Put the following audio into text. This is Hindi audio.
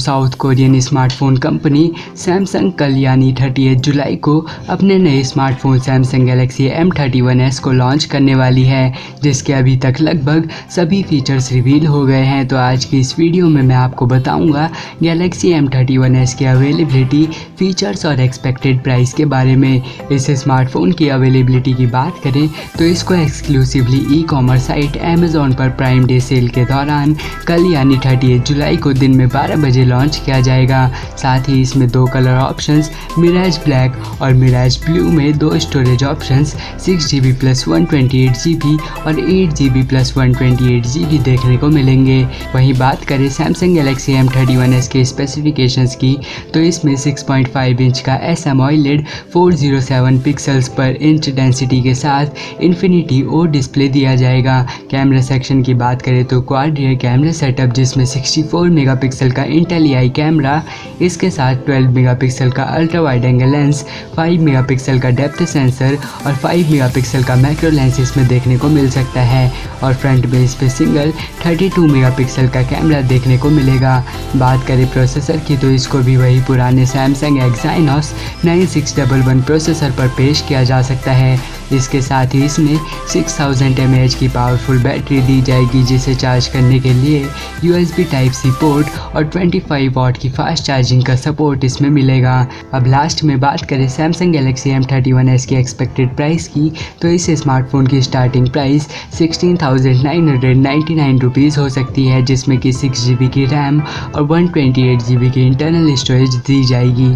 South Korean smartphone company Samsung कल यानी 30 जुलाई को अपने नए स्मार्टफोन सैमसंग गैलेक्सी M31s को लॉन्च करने वाली है, जिसके अभी तक लगभग सभी फीचर्स रिवील हो गए हैं। तो आज की इस वीडियो में मैं आपको बताऊंगा गैलेक्सी M31s की अवेलेबिलिटी, फीचर्स और एक्सपेक्टेड प्राइस के बारे में। इस स्मार्टफोन की अवेलेबिलिटी की बात करें तो इसको एक्सक्लूसिवली ई-कॉमर्स साइट अमेज़ॉन पर प्राइम डे सेल के दौरान कल यानी 30 जुलाई को दिन में 12 बजे लॉन्च किया जाएगा। साथ ही इसमें दो कलर ऑप्शंस मिराज ब्लैक और मिराज ब्लू में दो storage options 6GB plus 128GB और 8GB प्लस 128GB देखने को मिलेंगे। वहीं बात करें सैमसंग गैलेक्सी M31s के स्पेसिफिकेशंस की तो इसमें 6.5 इंच का sAMOLED 407 पिक्सल्स पर इंच डेंसिटी के साथ इन्फिनिटी ओ डिस्प्ले दिया जाएगा। कैमरा सेक्शन की बात करें तो क्वाड रियर कैमरा सेटअप जिसमें 64 मेगापिक्सल का इंटेली कैमरा, इसके साथ 12 मेगापिक्सल का ultra wide angle lens, 5 megapixel का डेप्थ सेंसर और 5 मेगापिक्सल का मैक्रो लेंस इसमें देखने को मिल सकता है। और फ्रंट में इस पे सिंगल 32 मेगापिक्सल का कैमरा देखने को मिलेगा। बात करें प्रोसेसर की तो इसको भी वही पुराने सैमसंग एक्साइनोस 9611 प्रोसेसर पर पेश किया जा सकता है। इसके साथ ही इसमें 6000 mAh की पावरफुल बैटरी दी जाएगी, जिसे चार्ज करने के लिए USB Type-C पोर्ट और 25 वाट की फास्ट चार्जिंग का सपोर्ट इसमें मिलेगा। अब लास्ट में बात करें सैमसंग गैलेक्सी M31s की एक्सपेक्टेड प्राइस की तो इस स्मार्टफोन की स्टार्टिंग प्राइस 16,999 रुपीज़ हो सकती है, जिसमें कि 6GB की रैम और 128GB की इंटरनल स्टोरेज दी जाएगी।